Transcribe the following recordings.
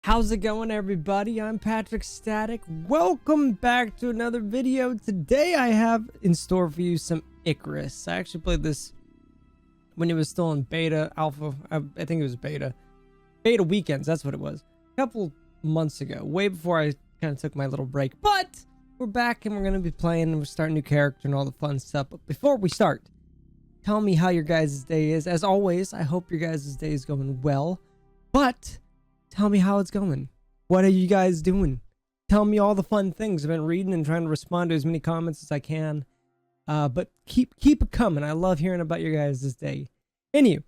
How's it going, everybody? I'm PatrckStatic. Welcome back to another video. Today I have in store for you some Icarus. I actually played this when it was still in beta, alpha. I think it was beta weekends. That's what it was. A couple months ago, way before I kind of took my little break. But we're back and we're going to be playing and we're starting a new character and all the fun stuff. But before we start, tell me how your guys' day is. As always, I hope your guys' day is going well. But tell me how it's going. What are you guys doing? Tell me all the fun things. I've been reading and trying to respond to as many comments as I can. But keep it coming. I love hearing about your guys' day. Anyway,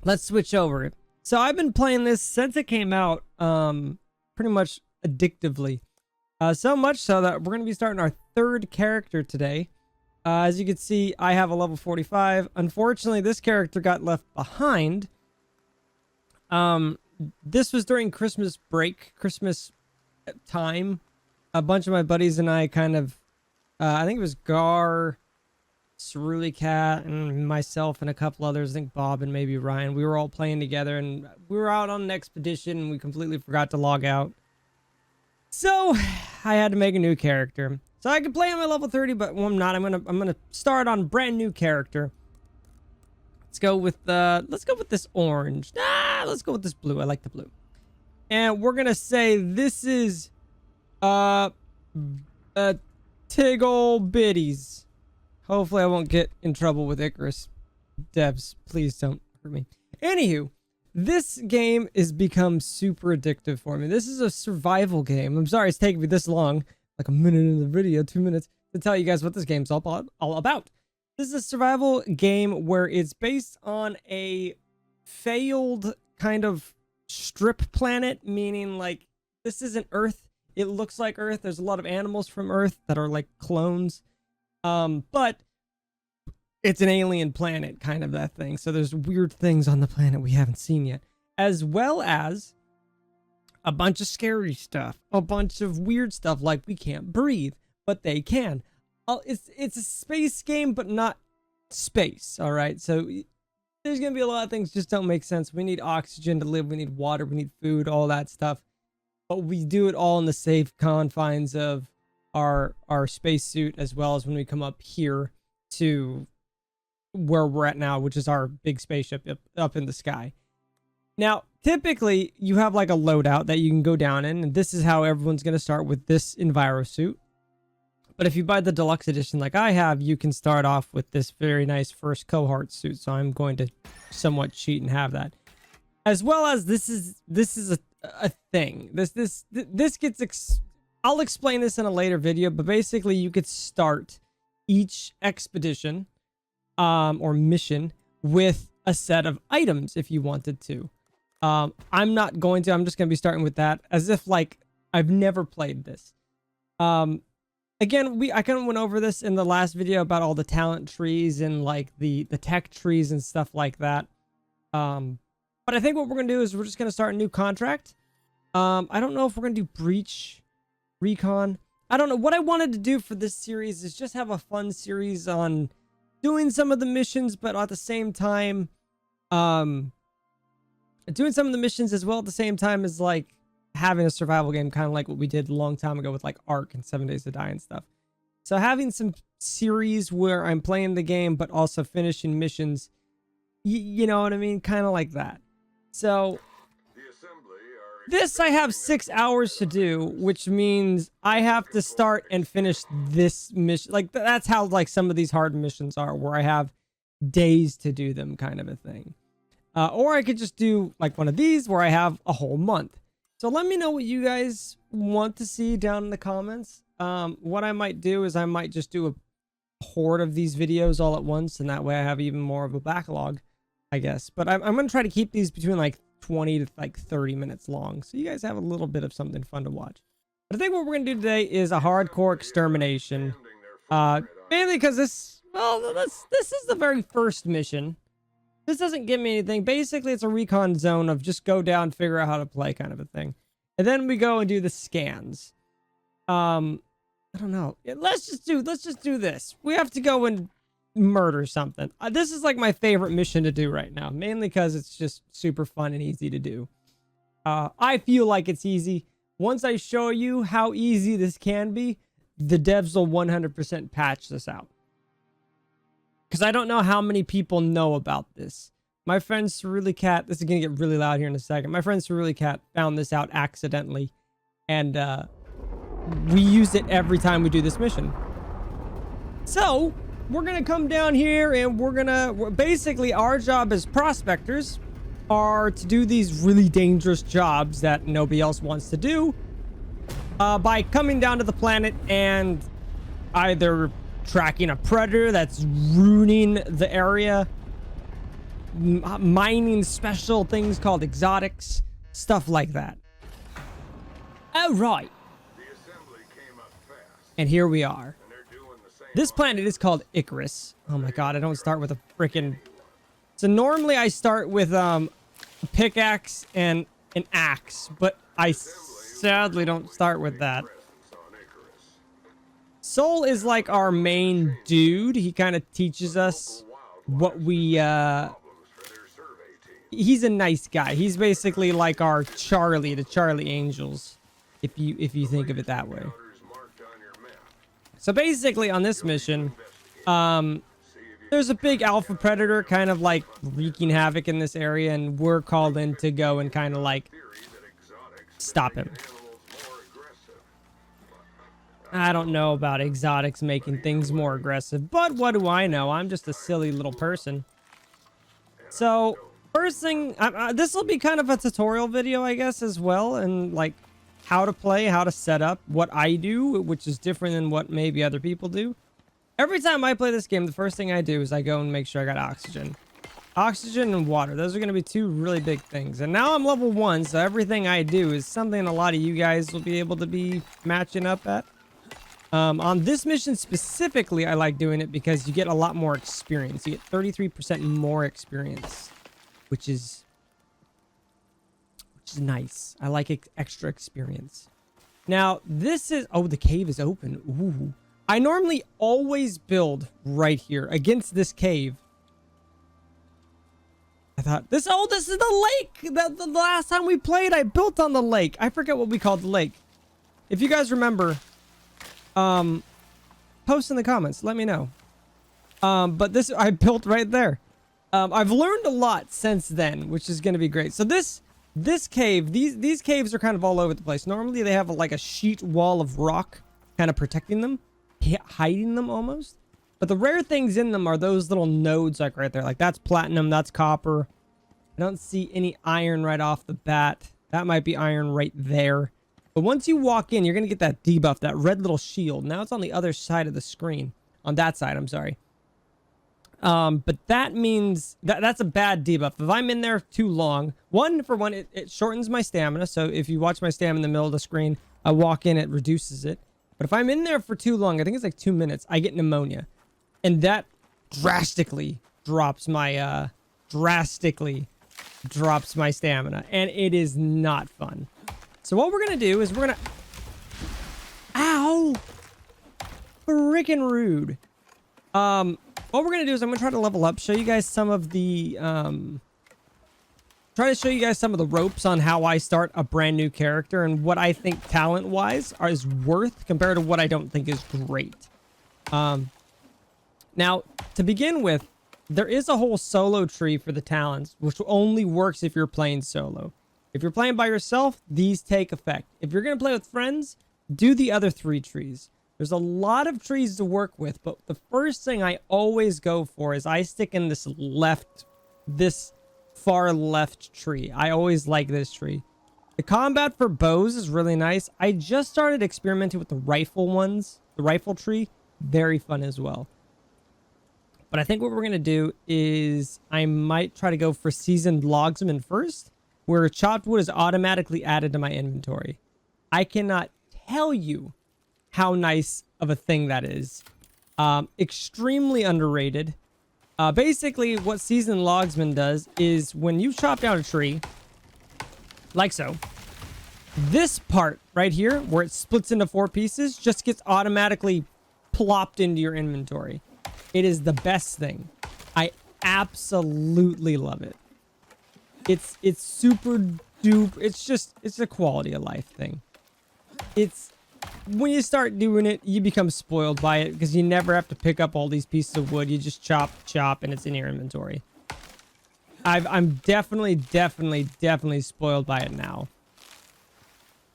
let's switch over. So I've been playing this since it came out, pretty much addictively. So much so that we're going to be starting our third character today. As you can see, I have a level 45. Unfortunately, this character got left behind. This was during Christmas break, Christmas time. A bunch of my buddies and I kind of, I think it was Gar, Cerulean Cat, and myself and a couple others. I think Bob and maybe Ryan. We were all playing together and we were out on an expedition and we completely forgot to log out. So I had to make a new character. So I could play on my level 30, but I'm not. I'm gonna start on a brand new character. Let's go with this orange. Let's go with this blue. I like the blue. And we're gonna say this is Tiggle Bitties. Hopefully I won't get in trouble with Icarus devs. Please don't hurt me. Anywho, this game has become super addictive for me. This is a survival game. I'm sorry it's taking me this long, like a minute in the video, 2 minutes, to tell you guys what this game's all about. This is a survival game where it's based on a failed kind of strip planet, meaning like this isn't Earth. It looks like Earth. There's a lot of animals from Earth that are like clones. But it's an alien planet, kind of that thing. So there's weird things on the planet we haven't seen yet, as well as a bunch of scary stuff, a bunch of weird stuff like we can't breathe, but they can. It's a space game, but not space. All right. So there's going to be a lot of things just don't make sense. We need oxygen to live. We need water. We need food, all that stuff. But we do it all in the safe confines of our spacesuit, as well as when we come up here to where we're at now, which is our big spaceship up in the sky. Now, typically you have like a loadout that you can go down in, and this is how everyone's going to start with this EnviroSuit. But if you buy the deluxe edition like I have, you can start off with this very nice first cohort suit. So I'm going to somewhat cheat and have that. As well as this is a thing. This gets I'll explain this in a later video, but basically you could start each expedition or mission with a set of items if you wanted to. I'm not going to. I'm just going to be starting with that as if like I've never played this. Again, I kind of went over this in the last video about all the talent trees and like the tech trees and stuff like that. But I think what we're going to do is we're just going to start a new contract. I don't know if we're going to do Breach, Recon. I don't know. What I wanted to do for this series is just have a fun series on doing some of the missions, but at the same time, doing some of the missions as well at the same time as like having a survival game, kind of like what we did a long time ago with like Ark and 7 Days to Die and stuff. So having some series where I'm playing the game but also finishing missions, you know what I mean, kind of like that. So this I have 6 hours to do, which means I have to start and finish this mission. Like that's how like some of these hard missions are, where I have days to do them, kind of a thing. Or I could just do like one of these where I have a whole month. So let me know what you guys want to see down in the comments. What I might do is I might just do a horde of these videos all at once, and that way I have even more of a backlog, I guess. But I'm going to try to keep these between like 20 to like 30 minutes long, so you guys have a little bit of something fun to watch. But I think what we're going to do today is a hardcore extermination. Mainly because this is the very first mission. This doesn't give me anything. Basically, it's a recon zone of just go down, figure out how to play kind of a thing. And then we go and do the scans. I don't know. Let's just do this. We have to go and murder something. This is like my favorite mission to do right now, mainly because it's just super fun and easy to do. I feel like it's easy. Once I show you how easy this can be, the devs will 100% patch this out. Because I don't know how many people know about this. My friend Cerulean, this is going to get really loud here in a second. My friend Cerulean found this out accidentally. And we use it every time we do this mission. So, we're going to come down here and basically our job as prospectors are to do these really dangerous jobs that nobody else wants to do by coming down to the planet and either tracking a predator that's ruining the area, mining special things called exotics, stuff like that. All right. And here we are. This planet is called Icarus. Oh my god, I don't start with a freaking... So normally I start with a pickaxe and an axe, but I sadly don't start with that. Soul is like our main dude. He kind of teaches us what we... He's a nice guy. He's basically like our Charlie, the Charlie Angels, if you think of it that way. So basically on this mission, there's a big alpha predator kind of like wreaking havoc in this area, and we're called in to go and kind of like stop him. I don't know about exotics making things more aggressive, but what do I know? I'm just a silly little person. So first thing, this will be kind of a tutorial video, I guess, as well, and like how to play, how to set up, what I do, which is different than what maybe other people do. Every time I play this game, the first thing I do is I go and make sure I got oxygen. Oxygen and water. Those are going to be two really big things. And now I'm level 1, so everything I do is something a lot of you guys will be able to be matching up at. On this mission specifically, I like doing it because you get a lot more experience. You get 33% more experience, which is nice. I like extra experience. Now, this is... Oh, the cave is open. Ooh. I normally always build right here against this cave. I thought, this is the lake! The last time we played, I built on the lake. I forget what we called the lake. If you guys remember, post in the comments. Let me know. But this, I built right there. I've learned a lot since then, which is going to be great. So this cave, these caves are kind of all over the place. Normally they have like a sheet wall of rock kind of protecting them, hiding them almost. But the rare things in them are those little nodes like right there. Like that's platinum, that's copper. I don't see any iron right off the bat. That might be iron right there. But once you walk in, you're going to get that debuff, that red little shield. Now it's on the other side of the screen. On that side, I'm sorry. But that means that's a bad debuff. If I'm in there too long, for one, it shortens my stamina. So if you watch my stamina in the middle of the screen, I walk in, it reduces it. But if I'm in there for too long, I think it's like 2 minutes, I get pneumonia. And that drastically drops my stamina. And it is not fun. So what we're going to do is we're going to... Ow! Freaking rude. What we're going to do is I'm going to try to level up, show you guys some of the, try to show you guys some of the ropes on how I start a brand new character and what I think talent-wise is worth compared to what I don't think is great. Now, to begin with, there is a whole solo tree for the talents, which only works if you're playing solo. If you're playing by yourself, these take effect. If you're going to play with friends, do the other 3 trees. There's a lot of trees to work with, but the first thing I always go for is I stick in this far left tree. I always like this tree. The combat for bows is really nice. I just started experimenting with the rifle ones. The rifle tree, very fun as well. But I think what we're going to do is I might try to go for seasoned logsman first, where chopped wood is automatically added to my inventory. I cannot tell you how nice of a thing that is. Extremely underrated. Basically, what seasoned logsman does is when you chop down a tree, like so, this part right here, where it splits into 4 pieces, just gets automatically plopped into your inventory. It is the best thing. I absolutely love it. It's super it's a quality of life thing. It's when you start doing it, you become spoiled by it because you never have to pick up all these pieces of wood. You just chop, and it's in your inventory. I'm definitely spoiled by it now.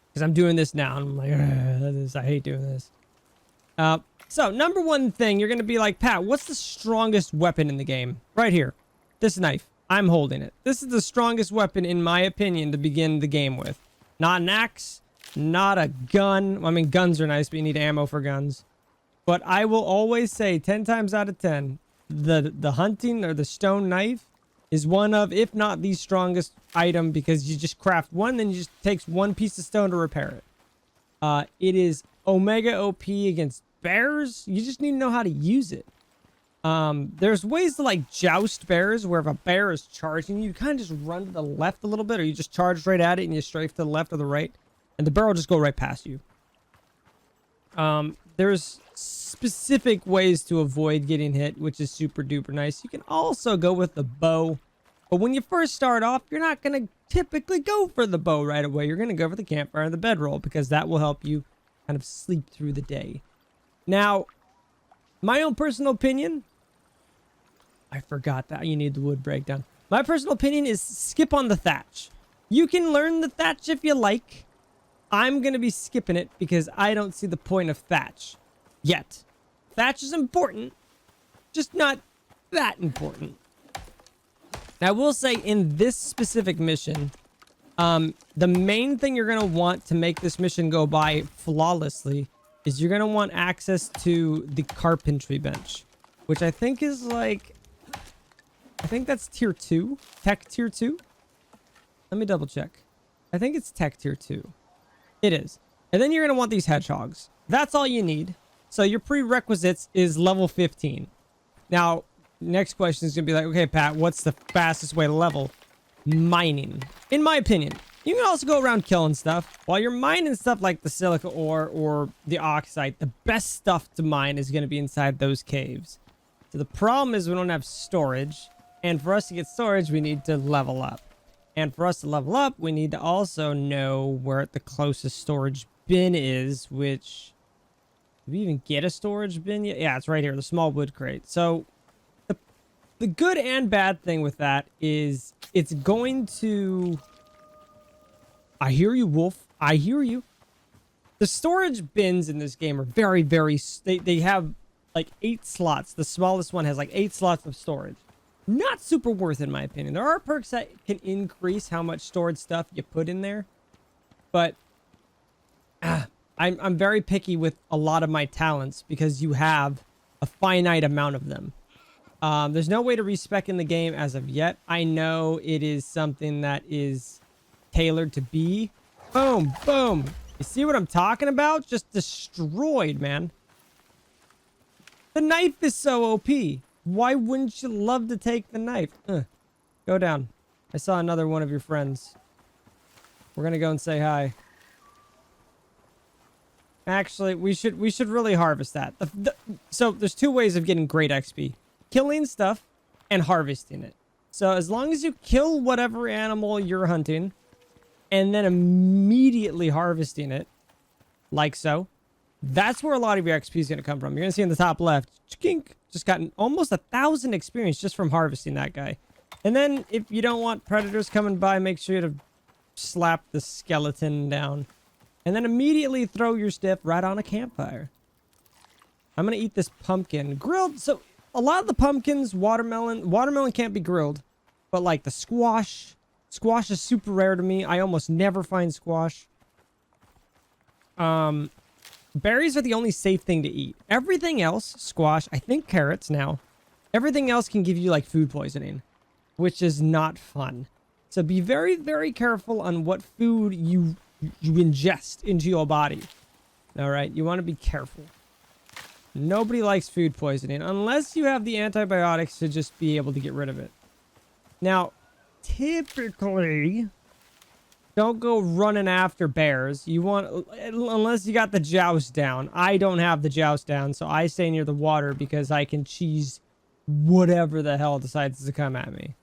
Because I'm doing this now, and I'm like, I hate doing this. So, number one thing, you're going to be like, Pat, what's the strongest weapon in the game? Right here. This knife. I'm holding it. This is the strongest weapon, in my opinion, to begin the game with. Not an axe. Not a gun. I mean, guns are nice, but you need ammo for guns. But I will always say, 10 times out of 10, the hunting or the stone knife is one of, if not the strongest item, because you just craft one, then you just takes one piece of stone to repair it. It is Omega OP against bears. You just need to know how to use it. There's ways to like joust bears, where if a bear is charging you, kind of just run to the left a little bit, or you just charge right at it and you strafe to the left or the right, and the bear will just go right past you. There's specific ways to avoid getting hit, which is super duper nice. You can also go with the bow, but when you first start off, you're not going to typically go for the bow right away. You're going to go for the campfire and the bedroll, because that will help you kind of sleep through the day. Now, my own personal opinion, I forgot that you need the wood breakdown. My personal opinion is skip on the thatch. You can learn the thatch if you like. I'm going to be skipping it because I don't see the point of thatch yet. Thatch is important, just not that important. Now, I will say in this specific mission, the main thing you're going to want to make this mission go by flawlessly is you're going to want access to the carpentry bench, which I think is like, I think that's tier 2, tech tier 2. Let me double check. I think it's tech tier 2. It is. And then you're going to want these hedgehogs. That's all you need. So your prerequisites is level 15. Now, next question is going to be like, okay, Pat, what's the fastest way to level? Mining. In my opinion. You can also go around killing stuff. While you're mining stuff like the silica ore or the oxide, the best stuff to mine is going to be inside those caves. So the problem is we don't have storage. And for us to get storage, we need to level up. And for us to level up, we need to also know where the closest storage bin is, which... Did we even get a storage bin yet? Yeah, it's right here, the small wood crate. So, the good and bad thing with that is it's going to... I hear you, Wolf. I hear you. The storage bins in this game are very, very... They have like 8 slots. The smallest one has like 8 slots of storage. Not super worth, in my opinion. There are perks that can increase how much stored stuff you put in there. But I'm very picky with a lot of my talents because you have a finite amount of them. There's no way to respec in the game as of yet. I know it is something that is tailored to be. Boom, boom. You see what I'm talking about? Just destroyed, man. The knife is so OP. Why wouldn't you love to take the knife? Go down. I saw another one of your friends. We're gonna go and say hi. Actually, we should really harvest that. So there's 2 ways of getting great XP. Killing stuff and harvesting it. So as long as you kill whatever animal you're hunting and then immediately harvesting it, like so, that's where a lot of your XP is going to come from. You're going to see in the top left, just gotten almost 1,000 experience just from harvesting that guy. And then if you don't want predators coming by, make sure to slap the skeleton down. And then immediately throw your stiff right on a campfire. I'm going to eat this pumpkin. Grilled, so a lot of the pumpkins, watermelon can't be grilled. But like the squash is super rare to me. I almost never find squash. Berries are the only safe thing to eat. Everything else, squash, I think carrots now. Everything else can give you like food poisoning, which is not fun. So be very, very careful on what food you ingest into your body. All right, you want to be careful. Nobody likes food poisoning unless you have the antibiotics to just be able to get rid of it. Now, typically, don't go running after bears. You want, unless you got the joust down. I don't have the joust down, so I stay near the water because I can cheese whatever the hell decides to come at me.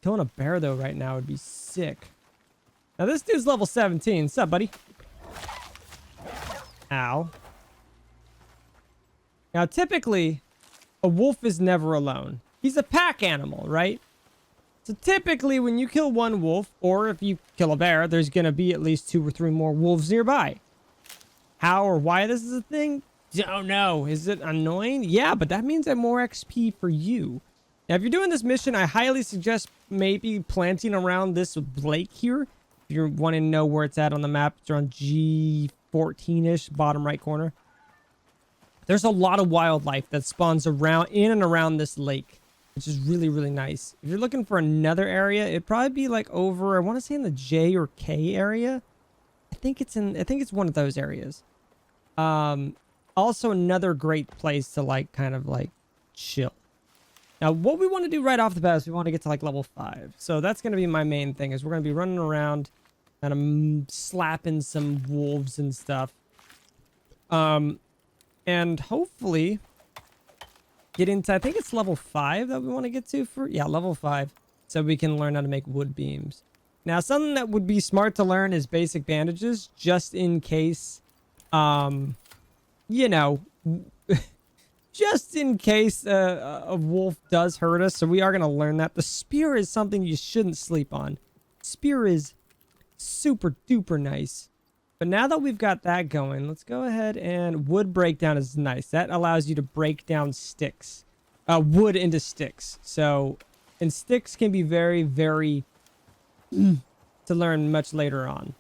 Killing a bear though right now would be sick. Now this dude's level 17. What's up, buddy? Ow. Now typically, a wolf is never alone. He's a pack animal, right? So typically when you kill one wolf, or if you kill a bear, there's going to be at least 2 or 3 more wolves nearby. How or why this is a thing? Don't know. Is it annoying? Yeah, but that means I have more XP for you. Now, if you're doing this mission, I highly suggest maybe planting around this lake here. If you're wanting to know where it's at on the map, it's around G14-ish, bottom right corner. There's a lot of wildlife that spawns around in and around this lake, which is really, really nice. If you're looking for another area, it'd probably be like over, I want to say in the J or K area. I think it's one of those areas. Also another great place to like kind of like chill. Now, what we want to do right off the bat is we want to get to like level 5. So that's going to be my main thing, is we're going to be running around and slapping some wolves and stuff. And hopefully get into, I think it's level 5 that we want to get to for, yeah, level 5. So we can learn how to make wood beams. Now, something that would be smart to learn is basic bandages, just in case, you know, just in case a wolf does hurt us. So we are going to learn that. The spear is something you shouldn't sleep on. Spear is super duper nice. But now that we've got that going, let's go ahead and wood breakdown is nice. That allows you to break down sticks, wood into sticks. So, and sticks can be very, very to learn much later on.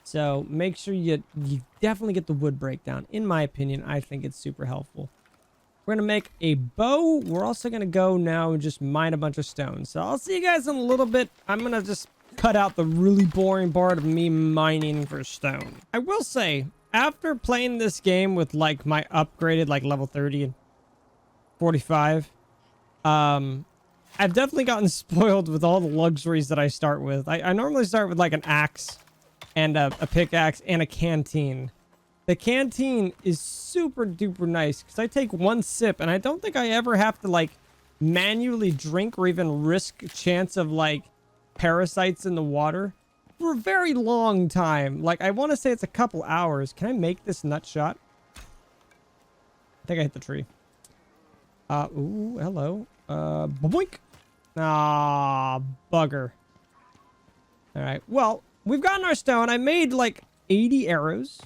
So make sure you definitely get the wood breakdown. In my opinion, I think it's super helpful. We're going to make a bow. We're also going to go now and just mine a bunch of stones. So I'll see you guys in a little bit. I'm going to just cut out the really boring part of me mining for stone. I will say, after playing this game with like my upgraded like level 30 and 45, I've definitely gotten spoiled with all the luxuries that I start with. I normally start with like an axe and a pickaxe and a canteen. The canteen is super duper nice because I take one sip and I don't think I ever have to like manually drink or even risk a chance of like parasites in the water for a very long time. Like I want to say it's a couple hours. Can I make this nut shot? I think I hit the tree. Ooh, hello. Boink. Ah, bugger. All right. Well, we've gotten our stone. I made like 80 arrows.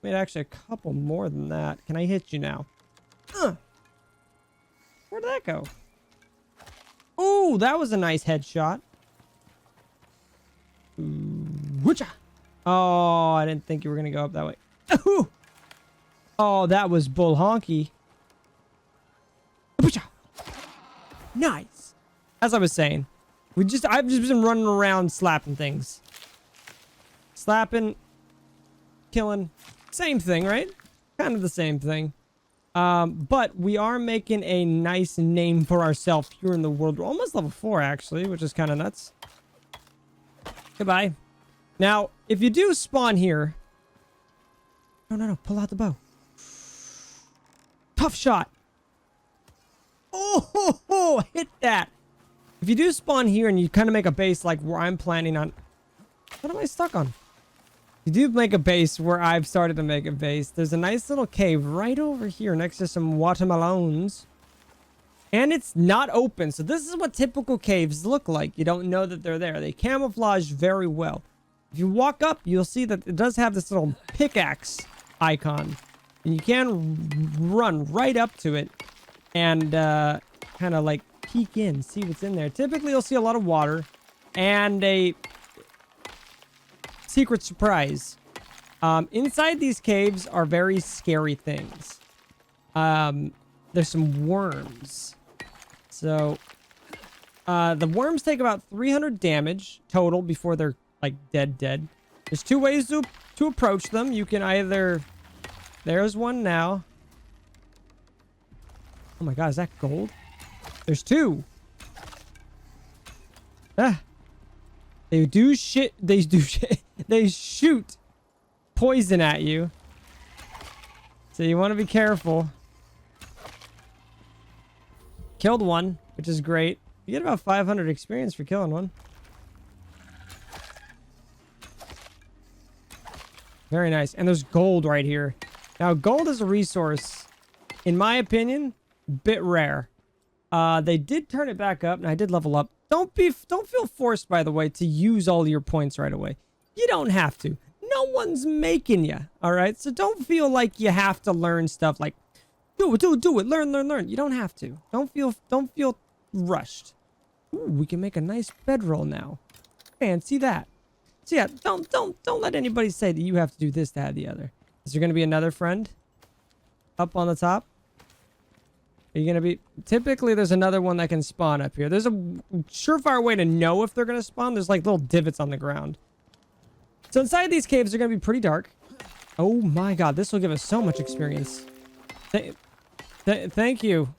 Made actually a couple more than that. Can I hit you now? Where'd that go? Ooh, that was a nice headshot. Whoocha. Oh, I didn't think you were going to go up that way. Ooh. Oh, that was bull honky. Whoocha. Nice. As I was saying, I've just been running around slapping things. Slapping, killing. Same thing, right? Kind of the same thing. But we are making a nice name for ourselves here in the world. We're almost level 4, actually, which is kind of nuts. Goodbye. Now, if you do spawn here... No. Pull out the bow. Tough shot. Oh, hit that. If you do spawn here and you kind of make a base like where I'm planning on... What am I stuck on? You do make a base where I've started to make a base. There's a nice little cave right over here next to some watermelons. And it's not open. So this is what typical caves look like. You don't know that they're there. They camouflage very well. If you walk up, you'll see that it does have this little pickaxe icon. And you can run right up to it and kind of like peek in, see what's in there. Typically, you'll see a lot of water and a secret surprise. Inside these caves are very scary things. There's some worms. So, the worms take about 300 damage total before they're like dead. There's 2 ways to approach them. You can either... There's one now. Oh my god, is that gold? There's 2. Ah. They do shit. They shoot poison at you. So you want to be careful. Killed one, which is great. You get about 500 experience for killing one. Very nice. And there's gold right here. Now, gold is a resource, in my opinion, bit rare. They did turn it back up, and I did level up. Don't feel forced, by the way, to use all your points right away. You don't have to. No one's making you, all right? So don't feel like you have to learn stuff like, do it, learn. You don't have to. Don't feel rushed. Ooh, we can make a nice bedroll now. Fancy that. So yeah, don't let anybody say that you have to do this, that, the other. Is there going to be another friend up on the top? Are you going to be... Typically, there's another one that can spawn up here. There's a surefire way to know if they're going to spawn. There's like little divots on the ground. So inside these caves, they're going to be pretty dark. Oh my god, this will give us so much experience. Thank you,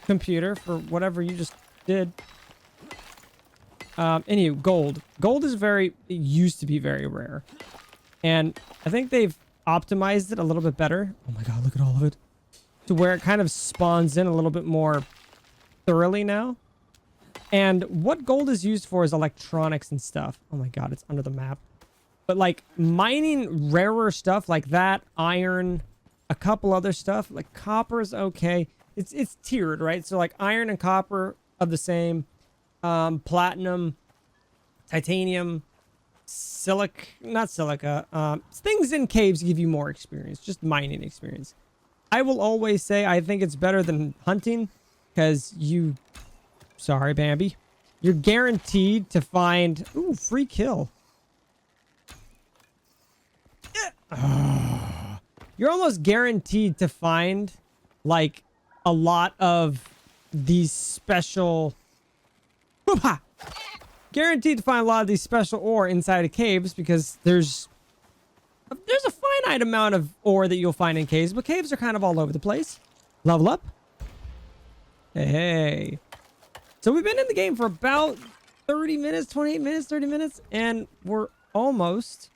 computer, for whatever you just did. Anywho, gold. Gold is it used to be very rare. And I think they've optimized it a little bit better. Oh my god, look at all of it. To where it kind of spawns in a little bit more thoroughly now. And what gold is used for is electronics and stuff. Oh my god, it's under the map. But like mining rarer stuff like that, iron, a couple other stuff, like copper is okay. It's tiered, right? So like iron and copper are the same. Platinum, titanium, not silica. Things in caves give you more experience, just mining experience. I will always say I think it's better than hunting because sorry, Bambi. You're guaranteed to find... Ooh, free kill. You're almost guaranteed to find, like, a lot of these special... Guaranteed to find a lot of these special ore inside of caves because there's a finite amount of ore that you'll find in caves, but caves are kind of all over the place. Level up. Hey. So we've been in the game for about 30 minutes, 28 minutes, 30 minutes, and we're almost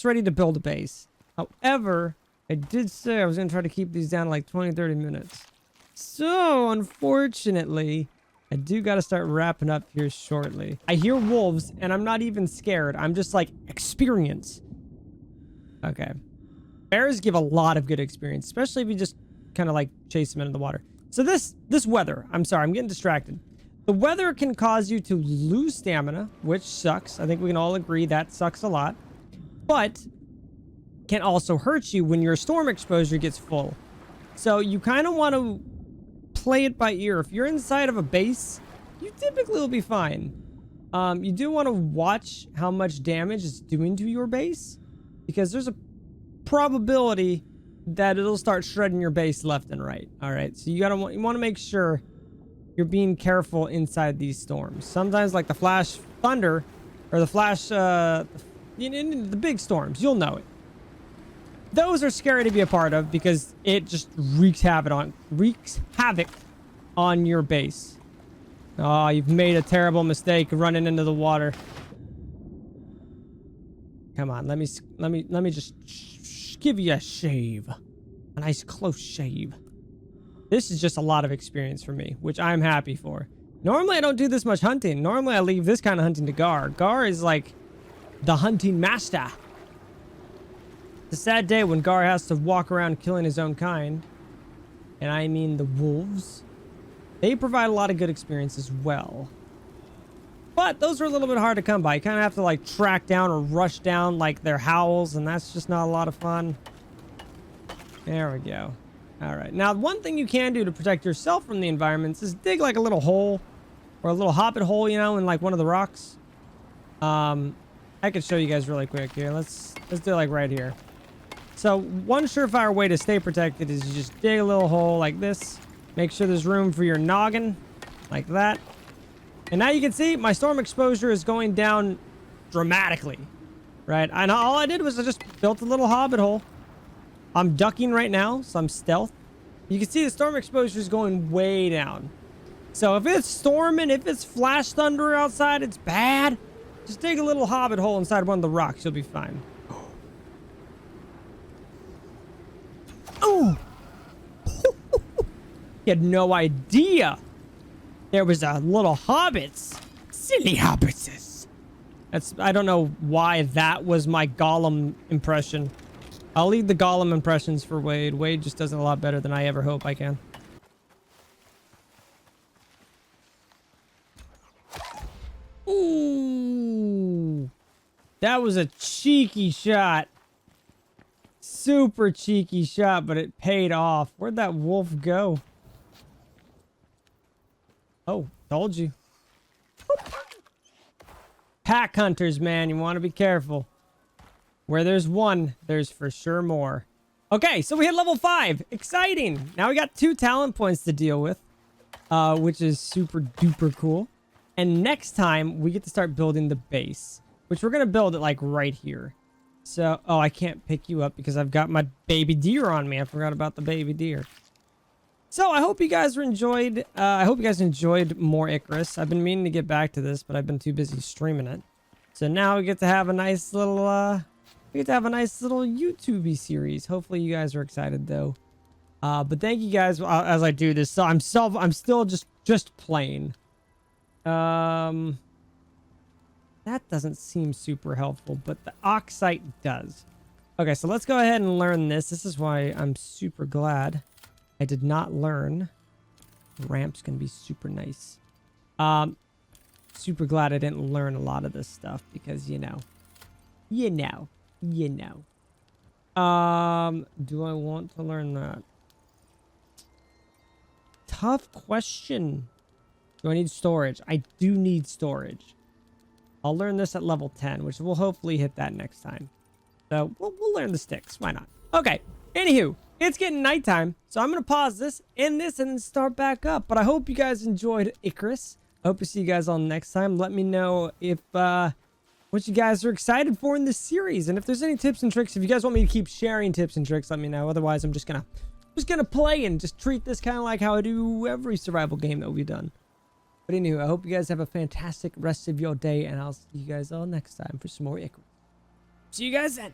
ready to build a base. However, I did say I was going to try to keep these down to like 20, 30 minutes. So, unfortunately, I do got to start wrapping up here shortly. I hear wolves, and I'm not even scared. I'm just like, experience. Okay. Bears give a lot of good experience, especially if you just kind of like chase them into the water. So this weather, I'm sorry, I'm getting distracted. The weather can cause you to lose stamina, which sucks. I think we can all agree that sucks a lot. But can also hurt you when your storm exposure gets full. So you kind of want to play it by ear. If you're inside of a base, you typically will be fine. You do want to watch how much damage it's doing to your base, because there's a probability that it'll start shredding your base left and right. All right, so you want to make sure you're being careful inside these storms. Sometimes, like the flash thunder or the flash, the big storms, you'll know it. Those are scary to be a part of because it just wreaks havoc on your base. Oh, you've made a terrible mistake running into the water. Come on, let me just give you a shave. A nice close shave. This is just a lot of experience for me, which I'm happy for. Normally, I don't do this much hunting. Normally, I leave this kind of hunting to Gar. Gar is like the hunting master. It's a sad day when Gar has to walk around killing his own kind. And I mean the wolves. They provide a lot of good experience as well. But those are a little bit hard to come by. You kind of have to like track down or rush down like their howls, and that's just not a lot of fun. There we go. All right. Now, one thing you can do to protect yourself from the environments is dig like a little hole or a little hobbit hole, you know, in like one of the rocks. I could show you guys really quick here. Let's do it like right here. So one surefire way to stay protected is you just dig a little hole like this. Make sure there's room for your noggin like that. And now you can see my storm exposure is going down dramatically, right? And all I did was I just built a little hobbit hole. I'm ducking right now, so I'm stealth. You can see the storm exposure is going way down. So if it's storming, if it's flash thunder outside, it's bad. Just dig a little hobbit hole inside one of the rocks. You'll be fine. Oh! You had no idea there was a little hobbits. Silly hobbitses. I don't know why that was my Gollum impression. I'll leave the Gollum impressions for Wade. Wade just does it a lot better than I ever hope I can. Ooh. That was a cheeky shot. Super cheeky shot, but it paid off. Where'd that wolf go? Oh, told you. Pack hunters, man. You want to be careful. Where there's one, there's for sure more. Okay, so we hit level 5. Exciting. Now we got 2 talent points to deal with, which is super duper cool. And next time, we get to start building the base, which we're going to build it like right here. So, oh, I can't pick you up because I've got my baby deer on me. I forgot about the baby deer. So I hope you guys enjoyed. I hope you guys enjoyed more Icarus. I've been meaning to get back to this, but I've been too busy streaming it. So now we get to have a nice little, YouTube-y series. Hopefully you guys are excited though. But thank you guys as I do this. So I'm still just playing. That doesn't seem super helpful, but the oxite does. Okay, so let's go ahead and learn this. This is why I'm super glad I did not learn. The ramp's gonna be super nice. Super glad I didn't learn a lot of this stuff because you know. Do I want to learn that? Tough question. Do I need storage? I do need storage. I'll learn this at level 10, which we'll hopefully hit that next time. So we'll learn the sticks. Why not? Okay. Anywho, it's getting nighttime, so I'm going to pause this, end this, and then start back up. But I hope you guys enjoyed Icarus. I hope to see you guys all next time. Let me know if what you guys are excited for in this series. And if there's any tips and tricks, if you guys want me to keep sharing tips and tricks, let me know. Otherwise, I'm just gonna play and just treat this kind of like how I do every survival game that we've done. But anyway, I hope you guys have a fantastic rest of your day, and I'll see you guys all next time for some more Icarus. See you guys then.